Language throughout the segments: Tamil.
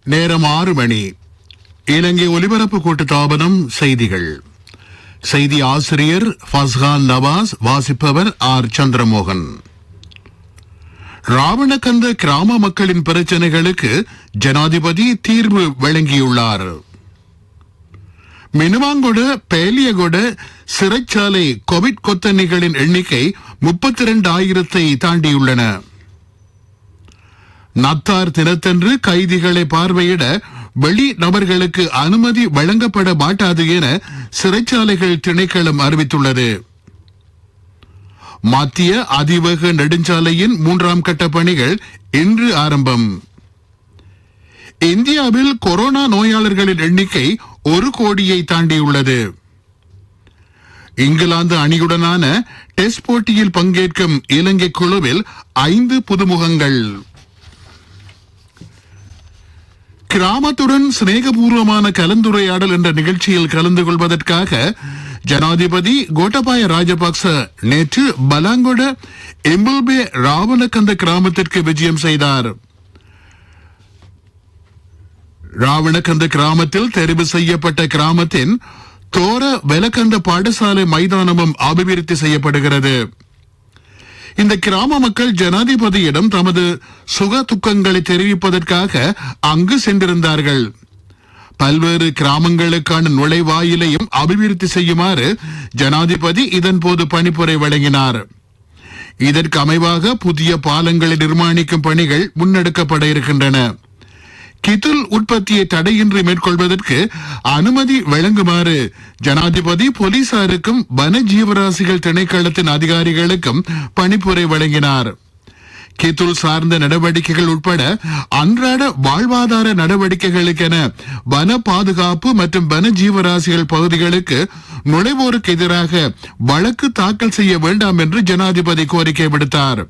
நேரம் 6 மணி. இலங்கை ஒலிபரப்பு கூட்டுத்தாபனம் செய்திகள். செய்தி ஆசிரியர் ஃபஸ்கான் நவாஸ், வாசிப்பவர் ஆர் சந்திரமோகன். ராவணகந்த கிராம மக்களின் பிரச்சனைகளுக்கு ஜனாதிபதி தீர்வு வழங்கியுள்ளார். மினுவாங்கொட பேலியகொட சிறைச்சாலை கோவிட் கொத்தணிகளின் எண்ணிக்கை 32,000 தாண்டியுள்ளன. நத்தார் தினத்தன்று கைதிகளை பார்வையிட வெளி நபர்களுக்கு அனுமதி வழங்கப்பட மாட்டாது என சிறைச்சாலைகள் திணைக்களம் அறிவித்துள்ளது. மத்திய அதிவேக நெடுஞ்சாலையின் 3ஆம் கட்ட பணிகள் இன்று ஆரம்பம். இந்தியாவில் கொரோனா நோயாளர்களின் எண்ணிக்கை 1 கோடியை தாண்டியுள்ளது. இங்கிலாந்து அணியுடனான டெஸ்ட் போட்டியில் பங்கேற்கும் இலங்கை குழுவில் 5 புதுமுகங்கள். கிராமத்துடன் சிநேகபூர்வமான கலந்துரையாடல் என்ற நிகழ்ச்சியில் கலந்து கொள்வதற்காக ஜனாதிபதி கோட்டபாய ராஜபக்ச நேற்று பலாங்கொட எம்பல்பே ராவணகந்த கிராமத்திற்கு விஜயம் செய்தார். ராவணகந்த கிராமத்தில் தெரிவு செய்யப்பட்ட கிராமத்தின் தோர வெலக்கந்த பாடசாலை மைதானமும் அபிவிருத்தி செய்யப்படுகிறது. இந்த கிராம மக்கள் ஜனாதிபதியிடம் தமது சுக துக்கங்களை தெரிவிப்பதற்காக அங்கு சென்றிருந்தார்கள். பல்வேறு கிராமங்களுக்கான நுழைவாயிலையும் அபிவிருத்தி செய்யுமாறு ஜனாதிபதி இதன்போது பணிப்புரை வழங்கினார். இதற்கு அமைவாக புதிய பாலங்களை நிர்மாணிக்கும் பணிகள் முன்னெடுக்கப்பட இருக்கின்றன. கிதுல் உற்பத்தியை தடையின்றி மேற்கொள்வதற்கு அனுமதி வழங்குமாறு ஜனாதிபதி போலீசாருக்கும் வன ஜீவராசிகள் திணைக்களத்தின் அதிகாரிகளுக்கும் பணிப்புரை வழங்கினார். கிதுல் சார்ந்த நடவடிக்கைகள் உட்பட அன்றாட வாழ்வாதார நடவடிக்கைகளுக்கென வன பாதுகாப்பு மற்றும் வன ஜீவராசிகள் பகுதிகளுக்கு நுழைவோருக்கு எதிராக வழக்கு தாக்கல் செய்ய வேண்டாம் என்று ஜனாதிபதி கோரிக்கை விடுத்தார்.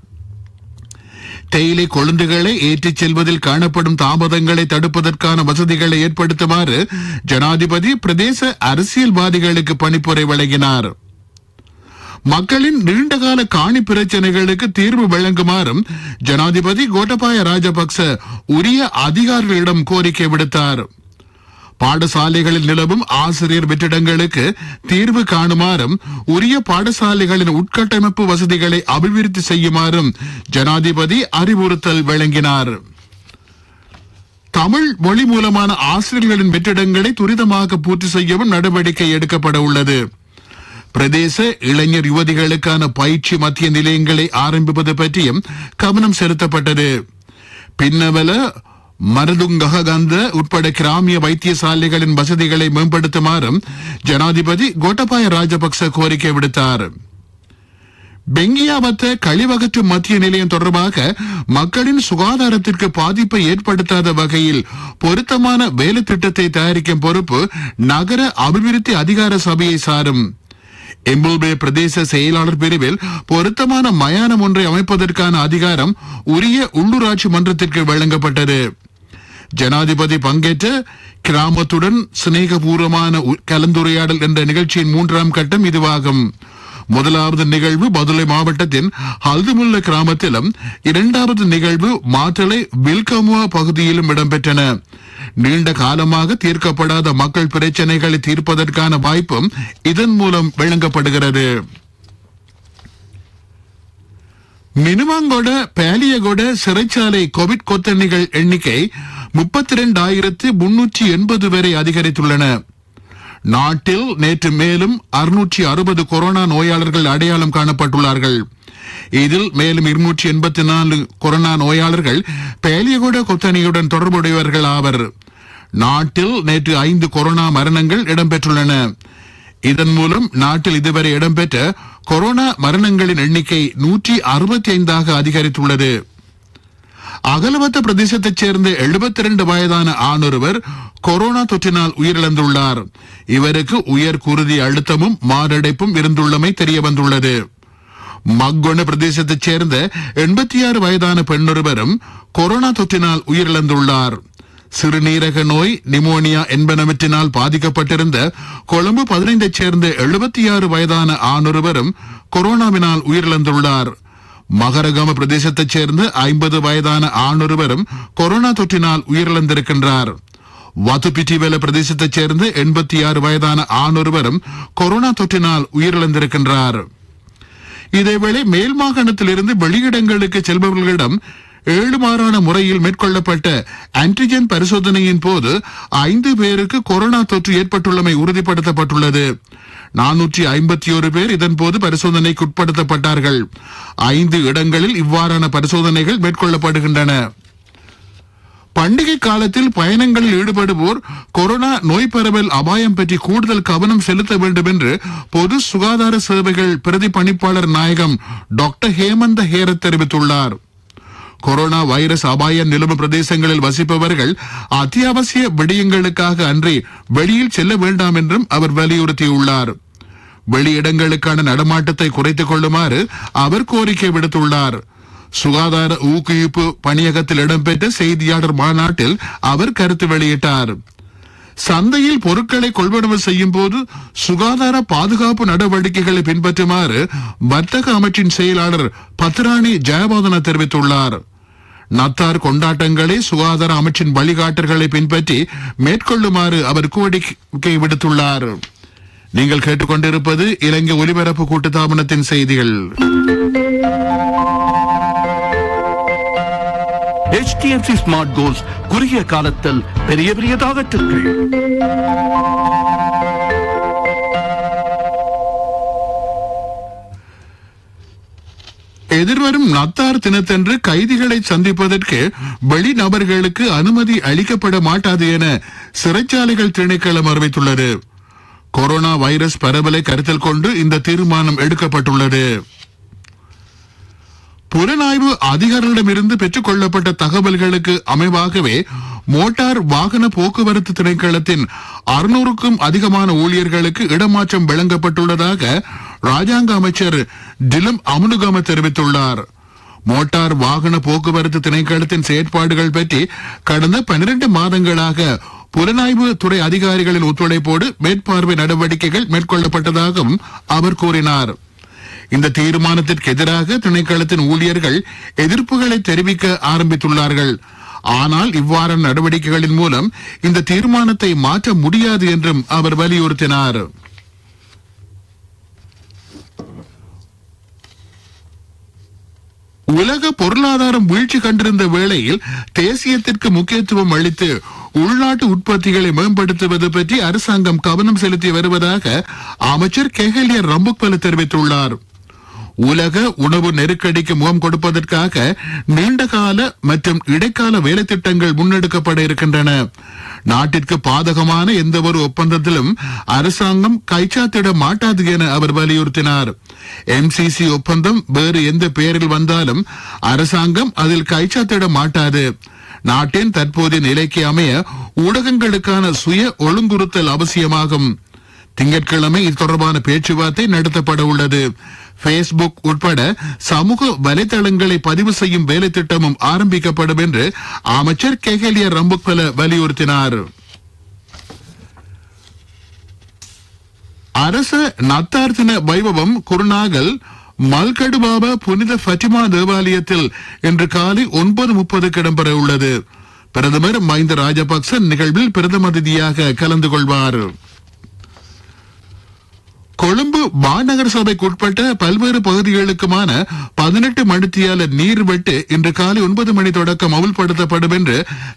தேயிலை கொழுந்துகளை ஏற்றிச் செல்வதில் காணப்படும் தாமதங்களை தடுப்பதற்கான வசதிகளை ஏற்படுத்துமாறு ஜனாதிபதி பிரதேச அரசியல்வாதிகளுக்கு பணிப்புரை வழங்கினார். மக்களின் நீண்டகால காணி பிரச்சனைகளுக்கு தீர்வு வழங்குமாறும் ஜனாதிபதி கோட்டபாய ராஜபக்ச உரிய அதிகாரிகளிடம் கோரிக்கை விடுத்தார். பாடசாலைகளில் நிலவும் ஆசிரியர் வெற்றிடங்களுக்கு தீர்வு காணுமாறும் உரிய பாடசாலைகளின் உட்கட்டமைப்பு வசதிகளை அபிவிருத்தி செய்யுமாறும் ஜனாதிபதி அறிவுறுத்தல் வழங்கினார். தமிழ் மொழி மூலமான ஆசிரியர்களின் வெற்றிடங்களை துரிதமாக பூர்த்தி செய்யவும் நடவடிக்கை எடுக்கப்பட உள்ளது. பிரதேச இளைஞர் யுவதிகளுக்கான பயிற்சி மத்திய நிலையங்களை ஆரம்பிப்பது பற்றியும் கவனம் செலுத்தப்பட்டது. பின்னவல மருதுங்ககந்த உட்பட கிராமிய வைத்தியசாலைகளின் வசதிகளை மேம்படுத்துமாறும் ஜனாதிபதி கோட்டபாய ராஜபக்ச கோரிக்கை விடுத்தார். பெங்கியாவத்த கழிவகற்றும் மத்திய நிலையம் தொடர்பாக மக்களின் சுகாதாரத்திற்கு பாதிப்பை ஏற்படுத்தாத வகையில் பொருத்தமான வேலை திட்டத்தை தயாரிக்கும் பொறுப்பு நகர அபிவிருத்தி அதிகார சபையை சாரும். எம்பல்பே பிரதேச செயலாளர் பிரிவில் பொருத்தமான மயானம் ஒன்றை அமைப்பதற்கான அதிகாரம் உரிய உள்ளூராட்சி மன்றத்திற்கு வழங்கப்பட்டது. ஜனாதிபதி பங்கேற்ற கிராமத்துடன் சிநேகபூர்வமான கலந்துரையாடல் என்ற நிகழ்ச்சியின் 3ஆம் கட்டம் இதுவாகும். முதலாவது நிகழ்வு பதுளை மாவட்டத்தின் ஹல்துமுல்ல கிராமத்திலும் 2வது நிகழ்வு மாத்தளை வில்கமுவா பகுதியிலும் இடம்பெற்றன. நீண்ட காலமாக தீர்க்கப்படாத மக்கள் பிரச்சனைகளை தீர்ப்பதற்கான வாய்ப்பும் இதன் மூலம் வழங்கப்படுகிறது. மினுவாங்கொட பேலியகொட சிறைச்சாலை கோவிட் கொத்தணிகள் எண்ணிக்கை 32,380 வரை அதிகரித்துள்ளன. நாட்டில் நேற்று மேலும் 660 கொரோனா நோயாளர்கள் அடையாளம் காணப்பட்டுள்ளார்கள். இதில் மேலும் 284 கொரோனா நோயாளர்கள் பேலியகொட கொத்தணியுடன் தொடர்புடையவர்கள் ஆவர். நாட்டில் நேற்று 5 கொரோனா மரணங்கள் இடம்பெற்றுள்ளன. இதன் மூலம் நாட்டில் இதுவரை இடம்பெற்ற கொரோனா மரணங்களின் எண்ணிக்கை 165 அதிகரித்துள்ளது. அகலவத்த பிரதேசத்தைச் சேர்ந்த 72 வயதான ஆணொருவர் கொரோனா தொற்றினால் உயிரிழந்துள்ளார். இவருக்கு உயர் குருதி அழுத்தமும் மாரடைப்பும் இருந்துள்ளமை தெரியவந்துள்ளது. மக்கொண பிரதேசத்தைச் சேர்ந்த 86 வயதான பெண்ணொருவரும் கொரோனா தொற்றினால் உயிரிழந்துள்ளார். சிறுநீரக நோய், நிமோனியா என்பனவற்றினால் பாதிக்கப்பட்டிருந்த கொழும்பு 15 சேர்ந்த 76 வயதான ஆணொருவரும் கொரோனாவினால் உயிரிழந்துள்ளார். மகரகம பிரதேசத்தைச் சேர்ந்த 50 வயதான ஆணொருவரும் கொரோனா தொற்றினால் உயிரிழந்திருக்கின்றார். வத்துப்பிட்டிவேல பிரதேசத்தைச் சேர்ந்த 86 வயதான ஆணொருவரும் கொரோனா தொற்றினால் உயிரிழந்திருக்கின்றார். இதேவேளை மேல் மாகாணத்திலிருந்து வெளியிடங்களுக்கு செல்பவர்களிடம் 7 மாறான முறையில் மேற்கொள்ளப்பட்ட ஆன்டிஜென் பரிசோதனையின் போது 5 பேருக்கு கொரோனா தொற்று ஏற்பட்டுள்ளமை உறுதிப்படுத்தப்பட்டுள்ளது. 451 பேர் இதன்போது பரிசோதனைக்கு உட்படுத்தப்பட்டார்கள். 5 இடங்களில் இவ்வாறான பரிசோதனைகள் மேற்கொள்ளப்படுகின்றன. பண்டிகை காலத்தில் பயணங்களில் ஈடுபடுவோர் கொரோனா நோய் பரவல் அபாயம் பற்றி கூடுதல் கவனம் செலுத்த வேண்டும் என்று பொது சுகாதார சேவைகள் பிரதி பணிப்பாளர் நாயகம் டாக்டர் ஹேமந்த ஹேரத் தெரிவித்துள்ளார். கொரோனா வைரஸ் அபாயம் நிலவும் பிரதேசங்களில் வசிப்பவர்கள் அத்தியாவசிய விடயங்களுக்காக அன்றி வெளியில் செல்ல வேண்டாம் என்றும் அவர் வலியுறுத்தியுள்ளார். வெளியிடங்களுக்கான நடமாட்டத்தை குறைத்துக் கொள்ளுமாறு அவர் கோரிக்கை விடுத்துள்ளார். சுகாதார ஊக்குவிப்பு பணியகத்தில் இடம்பெற்ற செய்தியாளர் மாநாட்டில் அவர் கருத்து வெளியிட்டார். சந்தையில் பொருட்களை கொள்வனவு செய்யும் போது சுகாதார பாதுகாப்பு நடவடிக்கைகளை பின்பற்றுமாறு வர்த்தக அமைச்சின் செயலாளர் பத்ராணி ஜெயபாதன தெரிவித்துள்ளார். நத்தார் கொண்டாட்டங்களை சுகாதார அமைச்சின் வழிகாட்டல்களை பின்பற்றி மேற்கொள்ளுமாறு அவர் கோரிக்கை விடுத்துள்ளார். நீங்கள் கேட்டுக்கொண்டிருப்பது இலங்கை ஒலிபரப்பு கூட்டுத்தாபனத்தின் செய்திகள். HDFC ஸ்மார்ட் கோல்ஸ் குறுகிய காலத்தில் பெரிய பெரியதாகட்டும். எதிர்வரும் நத்தார் தினத்தன்று கைதிகளை சந்திப்பதற்கு வெளிநபர்களுக்கு அனுமதி அளிக்கப்பட மாட்டாது என சிறைச்சாலைகள் திணைக்களம் அறிவித்துள்ளது. கொரோனா வைரஸ் பரவலை கருத்தில் கொண்டு இந்த தீர்மானம் எடுக்கப்பட்டுள்ளது. புலனாய்வு அதிகாரிகளிடமிருந்து பெற்றுக் கொள்ளப்பட்ட தகவல்களுக்கு அமைவாகவே மோட்டார் வாகன போக்குவரத்து திணைக்களத்தின் 600க்கும் அதிகமான ஊழியர்களுக்கு இடமாற்றம் வழங்கப்பட்டுள்ளதாக ராஜாங்க அமைச்சர் டிலம் அமுனுகம தெரிவித்துள்ளார். மோட்டார் வாகன போக்குவரத்து திணைக்களத்தின் செயற்பாடுகள் பற்றி கடந்த 12 மாதங்களாக புலனாய்வு துறை அதிகாரிகளின் ஒத்துழைப்போடு மேற்பார்வை நடவடிக்கைகள் மேற்கொள்ளப்பட்டதாகவும் அவர் கூறினார். இந்த தீர்மானத்திற்கு எதிராக திணைக்களத்தின் ஊழியர்கள் எதிர்ப்புகளை தெரிவிக்க ஆரம்பித்துள்ளார்கள். ஆனால் இவ்வாறான நடவடிக்கைகளின் மூலம் இந்த தீர்மானத்தை மாற்ற முடியாது என்றும் அவர் வலியுறுத்தினார். உலக பொருளாதாரம் வீழ்ச்சி கண்டிருந்த வேளையில் தேசியத்திற்கு முக்கியத்துவம் அளித்து உள்நாட்டு உற்பத்திகளை மேம்படுத்துவது பற்றி அரசாங்கம் கவனம் செலுத்தி வருவதாக அமைச்சர் கெஹலிய ரம்புக்வெல தெரிவித்துள்ளார். உலக உணவு நெருக்கடிக்கு முகம் கொடுப்பதற்காக நீண்டகால மற்றும் இடைக்கால வேலை திட்டங்கள் முன்னெடுக்கப்பட இருக்கின்றன. நாட்டிற்கு பாதகமான எந்த ஒரு ஒப்பந்தத்திலும் அரசாங்கம் கைச்சாத்திட மாட்டாது என அவர் வலியுறுத்தினார். MCC ஒப்பந்தம் வேறு எந்த பெயரில் வந்தாலும் அரசாங்கம் அதில் கைச்சாத்திட மாட்டாது. நாட்டின் தற்போதைய நிலைக்கு அமைய ஊடகங்களுக்கான சுய ஒழுங்குறுத்தல் அவசியமாகும். திங்கட்கிழமை இது தொடர்பான பேச்சுவார்த்தை நடத்தப்பட உள்ளது. Facebook உட்பட சமூக வலைதளங்களை பதிவு செய்யும் வேலை திட்டமும் ஆரம்பிக்கப்படும் என்று அமைச்சர் கெஹலிய ரம்புக்வெல வலியுறுத்தினார். அரச நத்தார் தின வைபவம் குருநாகல் மல்கடுபாபா புனித ஃபட்டிமா தேவாலயத்தில் இன்று காலை 9:30 இடம்பெற உள்ளது. பிரதமர் மஹிந்த ராஜபக்ச நிகழ்வில் பிரதம அதிதியாக கலந்து கொள்வார். கொழும்பு மாநகர சபைக்கு உட்பட்ட பல்வேறு பகுதிகளுக்குமான 18 மணித்தியால நீர்வெட்டு இன்று காலை 9 மணி தொடக்கம் அமுல்படுத்தப்படும் என்று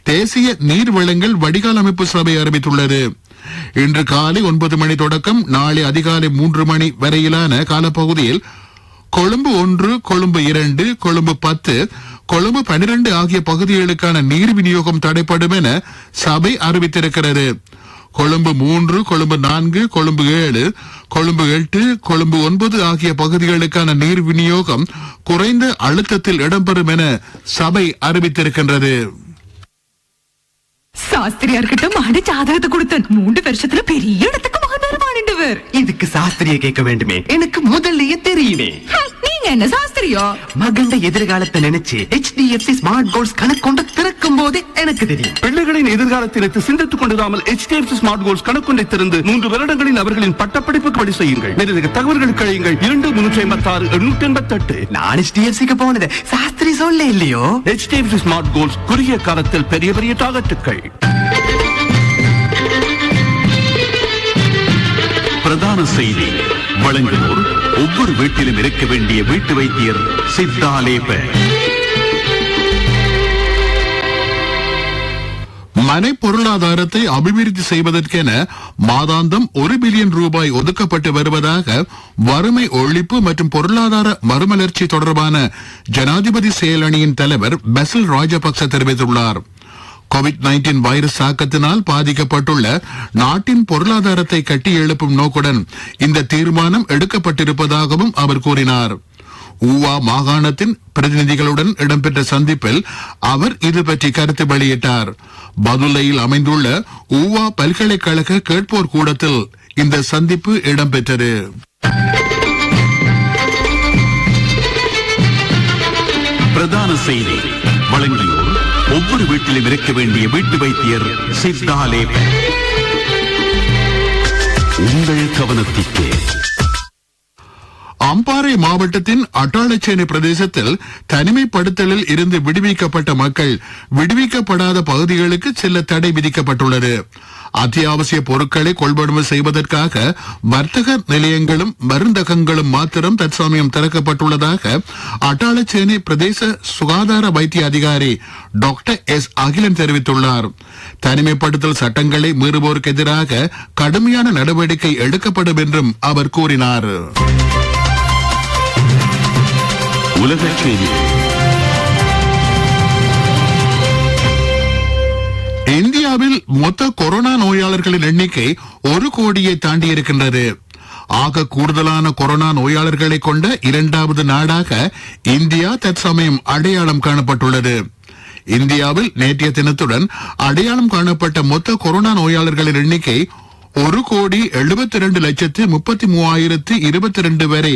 தேசிய நீர் வளங்கள் வடிகால் அமைப்பு சபை அறிவித்துள்ளது. இன்று காலை 9 மணி தொடக்கம் நாளை அதிகாலை 3 மணி வரையிலான காலப்பகுதியில் கொழும்பு 1, கொழும்பு 2, கொழும்பு 10, கொழும்பு 12 ஆகிய பகுதிகளுக்கான நீர் விநியோகம் தடைப்படும் என சபை அறிவித்திருக்கிறது. கொழும்பு 3, கொழும்பு 4, கொழும்பு 7, கொழும்பு 8, கொழும்பு 9 ஆகிய பகுதிகளுக்கான நீர் விநியோகம் குறைந்த அழுத்தத்தில் இடம்பெறும் என சபை அறிவித்திருக்கின்றது. சாஸ்திரியார்கிட்ட மகன ஜாதகத்தை கொடுத்தேன். 3 வருஷத்துல பெரிய இடத்துக்கு மகன் வருவான். இதுக்கு சாஸ்திரியை கேட்க வேண்டுமே, எனக்கு முதல்லயே தெரியுமே. நீங்க நீங்க என்ன சாஸ்திரியோ? மகண்ட எதிர்காலத்தை நினைச்சு HDFC ஸ்மார்ட் கோல்ஸ் கணக்கொண்டு திறக்கும் போதே எனக்கு தெரியும். பிள்ளைகளின் எதிர்காலத்தை நினைத்து சிந்தித்துக் கொண்டிராமல் HDFC ஸ்மார்ட் கோல்ஸ் கணக்கொண்டை திறந்து 3 வருடங்களில் அவர்களின் பட்டப்படிப்புக்கு வழி செய்யுங்கள். மேலதிக தகவல்களுக்கு அழையுங்கள் 2356-888. நான் HDFCக்கு போனது சாஸ்திரி சொல்ல இல்லையோ. HDFC ஸ்மார்ட் கோல்ஸ் குறுகிய காலத்தில் பெரிய பெரிய டார்கெட்டுகள். பிரதான செய்தி வழங்குவோர் ஒவ்வொரு வீட்டிலும் இருக்க வேண்டிய வீட்டு வைத்தியர் சித்தாலேப. மனை பொருளாதாரத்தை அபிவிருத்தி செய்வதற்கென மாதாந்தம் 1 பில்லியன் ரூபாய் ஒதுக்கப்பட்டு வருவதாக வறுமை ஒழிப்பு மற்றும் பொருளாதார மறுமலர்ச்சி தொடர்பான ஜனாதிபதி செயலணியின் தலைவர் பசில் ராஜபக்ச தெரிவித்துள்ளார். கோவிட்-19 வைரஸ் தாக்கத்தினால் பாதிக்கப்பட்டுள்ள நாட்டின் பொருளாதாரத்தை கட்டி எழுப்பும் நோக்குடன் இந்த தீர்மானம் எடுக்கப்பட்டிருப்பதாகவும் அவர் கூறினார். ஊவா மாகாணத்தின் பிரதிநிதிகளுடன் இடம்பெற்ற சந்திப்பில் அவர் இது பற்றி கருத்து வெளியிட்டார். பதுளையில் அமைந்துள்ள ஊவா பல்கலைக்கழக கேட்போர் கூடத்தில் இந்த சந்திப்பு இடம்பெற்றது. பிரதான செய்தி வழங்கியோர் ஒவ்வொரு வீட்டிலும் இருக்க வேண்டிய வீட்டு வைத்தியர் சித்தாலேப. உங்கள் கவனத்திற்கு அம்பாறை மாவட்டத்தின் அட்டாளச்சேனை பிரதேசத்தில் தனிமைப்படுத்தலில் இருந்து விடுவிக்கப்பட்ட மக்கள் விடுவிக்கப்படாத பகுதிகளுக்கு செல்ல தடை விதிக்கப்பட்டுள்ளது. அத்தியாவசிய பொருட்களை கொள்வனவு செய்வதற்காக வர்த்தக நிலையங்களும் மருந்தகங்களும் மாத்திரம் தற்சமயம் திறக்கப்பட்டுள்ளதாக அட்டாளச்சேனை பிரதேச சுகாதார வைத்திய அதிகாரி டாக்டர் எஸ் அகிலன் தெரிவித்துள்ளார். தனிமைப்படுத்தல் சட்டங்களை மீறுவோருக்கு எதிராக கடுமையான நடவடிக்கை எடுக்கப்படும் என்றும் அவர் கூறினார். உலகச் செய்தி இந்தியாவில் மொத்த கொரோனா நோயாளர்களின் எண்ணிக்கை 1 கோடியை தாண்டியிருக்கின்றது. ஆக கூடுதலான கொரோனா நோயாளர்களை கொண்ட 2வது நாடாக இந்தியா தற்சமயம் அடையாளம் காணப்பட்டுள்ளது. இந்தியாவில் நேற்றைய தினத்துடன் அடையாளம் காணப்பட்ட மொத்த கொரோனா நோயாளர்களின் எண்ணிக்கை 1,72,33,022 வரை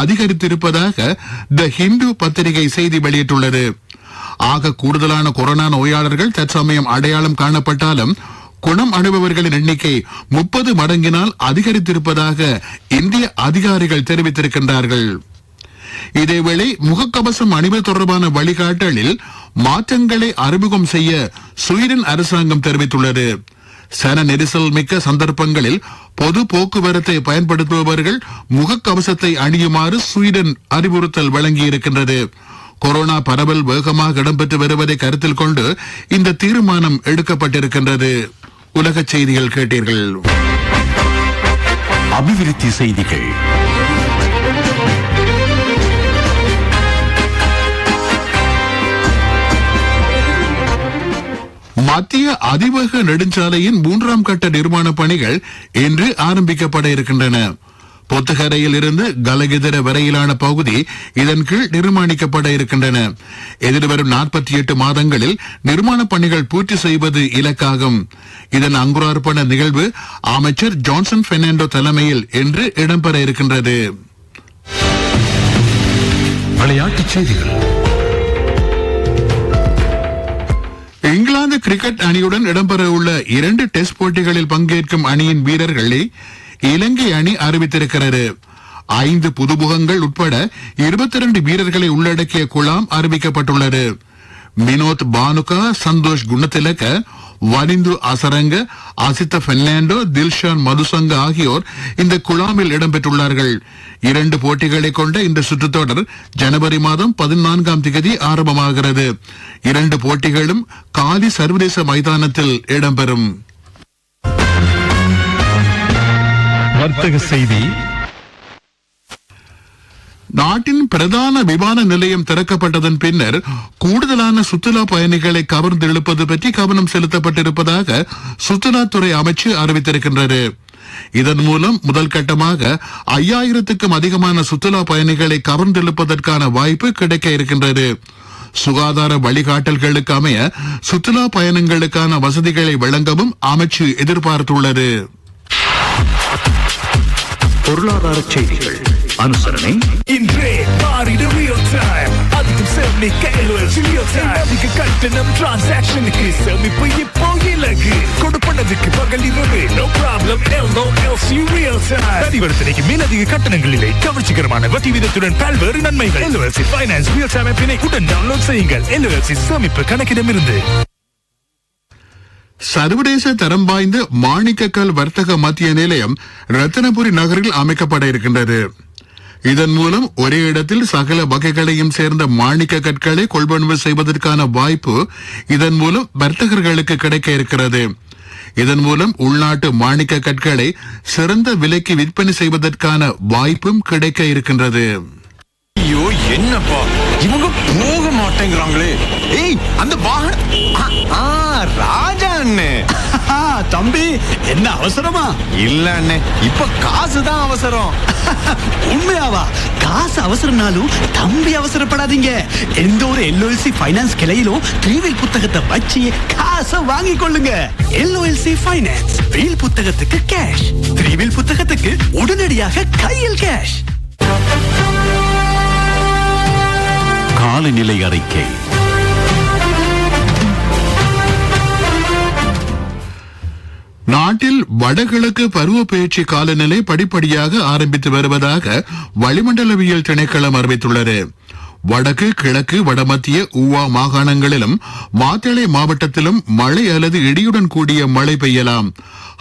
அதிகரித்திருப்பதாக த ஹிந்து பத்திரிகை செய்தி வெளியிட்டுள்ளது. ஆக கூடுதலான கொரோனா நோயாளர்கள் தற்சமயம் அடையாளம் காணப்பட்டாலும் குணம் அடைபவர்களின் எண்ணிக்கை 30 மடங்கினால் அதிகரித்திருப்பதாக இந்திய அதிகாரிகள் தெரிவித்திருக்கின்றார்கள். இதேவேளை முகக்கவசம் அணிவது தொடர்பான வழிகாட்டலில் மாற்றங்களை அறிமுகம் செய்ய ஸ்வீடன் அரசாங்கம் தெரிவித்துள்ளது. சன நெரிசல் மிக்க சந்தர்ப்பங்களில் பொது போக்குவரத்தை பயன்படுத்துபவர்கள் முகக்கவசத்தை அணியுமாறு ஸ்வீடன் அறிவுறுத்தல் வழங்கியிருக்கின்றது. கொரோனா பரவல் வேகமாக இடம்பெற்று வருவதை கருத்தில் கொண்டு இந்த தீர்மானம் எடுக்கப்பட்டிருக்கின்றது. உலகச் செய்திகள் கேட்டீர்கள். அபிவிருத்தி செய்திகள். மத்திய அதிவேக நெடுஞ்சாலையின் 3ஆம் கட்ட நிர்மாண பணிகள் இன்று ஆரம்பிக்கப்பட இருக்கின்றன. பொத்துகரையில் இருந்து கலகிதர வரையிலான பகுதி இதன் கீழ் நிர்மாணிக்கப்பட இருக்கின்றன. எதிர்வரும் 48 மாதங்களில் நிர்மாண பணிகள் பூர்த்தி செய்வது இலக்காகும். இதன் அங்குரார்ப்பண நிகழ்வு அமைச்சர் ஜான்சன் பெர்னாண்டோ தலைமையில் இன்று இடம்பெற இருக்கின்றது. விளையாட்டுச் செய்திகள். இங்கிலாந்து கிரிக்கெட் அணியுடன் இடம்பெற உள்ள 2 டெஸ்ட் போட்டிகளில் பங்கேற்கும் அணியின் வீரர்களை இலங்கை அணி அறிவித்திருக்கிறது. 5 புதுமுகங்கள் உட்பட 22 வீரர்களை உள்ளடக்கிய குழாம் அறிவிக்கப்பட்டுள்ளது. வினோத் பானுகா, சந்தோஷ் குணத்திலக்க, வனிந்து அசரங்க, அசித்த பெர்னாண்டோ, தில்ஷான் மதுசங்க ஆகியோர் இந்த குழாமில் இடம்பெற்றுள்ளார்கள். 2 போட்டிகளை கொண்ட இந்த சுற்றுத்தொடர் ஜனவரி மாதம் 14ஆம் தேதி ஆரம்பமாகிறது. 2 போட்டிகளும் காலி சர்வதேச மைதானத்தில் இடம்பெறும். வர்த்தக செய்தி. நாட்டின் பிரதான விமான நிலையம் திறக்கப்பட்டதன் பின்னர் கூடுதலான சுற்றுலா பயணிகளை கவர்ந்து இழுப்பது பற்றி கவனம் செலுத்தப்பட்டிருப்பதாக சுற்றுலாத்துறை அமைச்சு அறிவித்திருக்கின்றது. இதன் மூலம் முதல் கட்டமாக 5000க்கும் அதிகமான சுற்றுலா பயணிகளை கவர்ந்தெழுப்பதற்கான வாய்ப்பு கிடைக்க இருக்கின்றது. சுகாதார வழிகாட்டல்களுக்கு அமைய சுற்றுலா பயணங்களுக்கான வசதிகளை வழங்கவும் அமைச்சு எதிர்பார்த்துள்ளது. பொருளாதார செய்திகள். அனுசரணை இன்றே மாறிட real time அதுக்கும் சேமிக்க LOLC real time அதிக கட்டணம் டிரான்சாக்ஷனுக்கு சேமிப்பு இப்போ இலகு கொடுப்பனதுக்கு பகல் இரவு no problem LOLC real time பரிவர்த்தனைக்கு மேலதிக கட்டணங்கள் இல்லை கவர்ச்சிகரமான வட்டி விதத்துடன் பல்வேறு நன்மைகள் LOLC Finance real time ஆப்பினை உடன் டவுன்லோட் செய்யுங்கள் LOLC சேமிப்பு கணக்கிடமிருந்து சர்வதேச தரம் வாய்ந்த மாணிக்கக்கல் வர்த்தக மத்திய நிலையம் ரத்தினபுரி நகரில் அமைக்கப்பட இருக்கின்றது. இதன் மூலம் ஒரே இடத்தில் சகல வகைகளையும் சேர்ந்த மாணிக்க கற்களை கொள்வனவு செய்வதற்கான வாய்ப்பு இதன் மூலம் வர்த்தகர்களுக்கு கிடைக்க இருக்கிறது. இதன் மூலம் உள்நாட்டு மாணிக்க கற்களை சிறந்த விலைக்கு விற்பனை செய்வதற்கான வாய்ப்பும் கிடைக்க இருக்கின்றது. ஐயோ என்னப்பா இவங்க போக மாட்டேங்கிறாங்களே. ஏய் அந்த ராஜா அண்ணே. தம்பி என்ன அவசரமா? இல்ல அண்ணே இப்ப காசுதான் அவசரம். உண்மையாவா? காசு அவசரம்னாலும் தம்பி அவசரப்படாதீங்க. எந்த ஒரு LOLC ஃபைனான்ஸ் கிளையிலும் த்ரீவில் புத்தகத்தை வச்சு காசை வாங்கிக் கொள்ளுங்க. LOLC ஃபைனான்ஸ் வீல் புத்தகத்துக்கு கேஷ், த்ரீவில் புத்தகத்துக்கு உடனடியாக கையில் கேஷ். காலநிலை அறிக்கை. நாட்டில் வடகிழக்கு பருவப்பெயர்ச்சி காலநிலை படிப்படியாக ஆரம்பித்து வருவதாக வளிமண்டலவியல் திணைக்களம் அறிவித்துள்ளது. வடக்கு, கிழக்கு, வடமத்திய ஊவா மாகாணங்களிலும் மாத்தளை மாவட்டத்திலும் மழை அல்லது இடியுடன் கூடிய மழை பெய்யலாம்.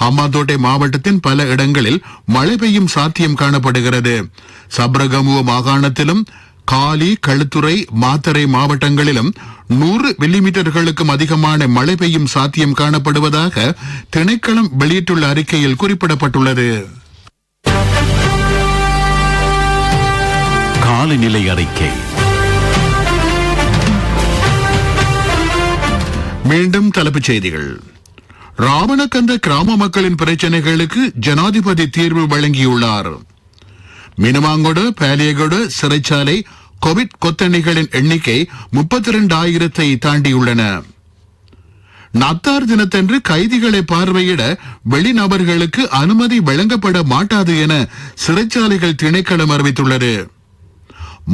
ஹம்பாந்தோட்டை மாவட்டத்தின் பல இடங்களில் மழை பெய்யும் சாத்தியம் காணப்படுகிறது. சப்ரகமுவ மாகாணத்திலும் காலி, களுத்துறை, மாத்தறை மாவட்டங்களிலும் 100 மில்லிமீட்டர்களுக்கும் அதிகமான மழை பெய்யும் சாத்தியம் காணப்படுவதாக திணைக்களம் வெளியிட்டுள்ள அறிக்கையில் குறிப்பிடப்பட்டுள்ளது. காலநிலை அறிக்கை. மீண்டும் தலைப்புச் செய்திகள். ராவணக்கந்த கிராம மக்களின் பிரச்சனைகளுக்கு ஜனாதிபதி தீர்வு வழங்கியுள்ளார். மினுமாங்கொடு, பாலியகொடு சிறைச்சாலை கோவிட் கொத்தணிகளின் எண்ணிக்கை 32,000 தாண்டியுள்ளன. நத்தார் தினத்தன்று கைதிகளை பார்வையிட வெளிநபர்களுக்கு அனுமதி வழங்கப்பட மாட்டாது என சிறைச்சாலைகள் திணைக்களம் அறிவித்துள்ளது.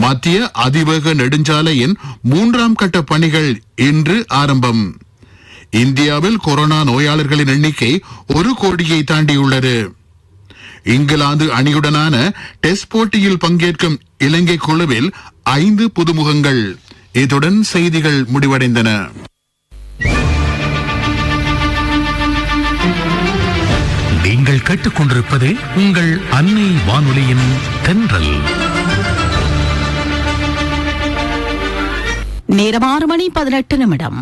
மத்திய அதிவேக நெடுஞ்சாலையின் 3ஆம் கட்ட பணிகள் இன்று ஆரம்பம். இந்தியாவில் கொரோனா நோயாளர்களின் எண்ணிக்கை 1 கோடியை தாண்டியுள்ளது. இங்கிலாந்து அணியுடனான டெஸ்ட் போட்டியில் பங்கேற்கும் இலங்கை குழுவில் 5 புதுமுகங்கள். இத்துடன் செய்திகள் முடிவடைந்தன. நீங்கள் கேட்டுக்கொண்டிருப்பது உங்கள் அன்னை வானொலியின் தென்றல். நேரம் 6 மணி 18 நிமிடம்.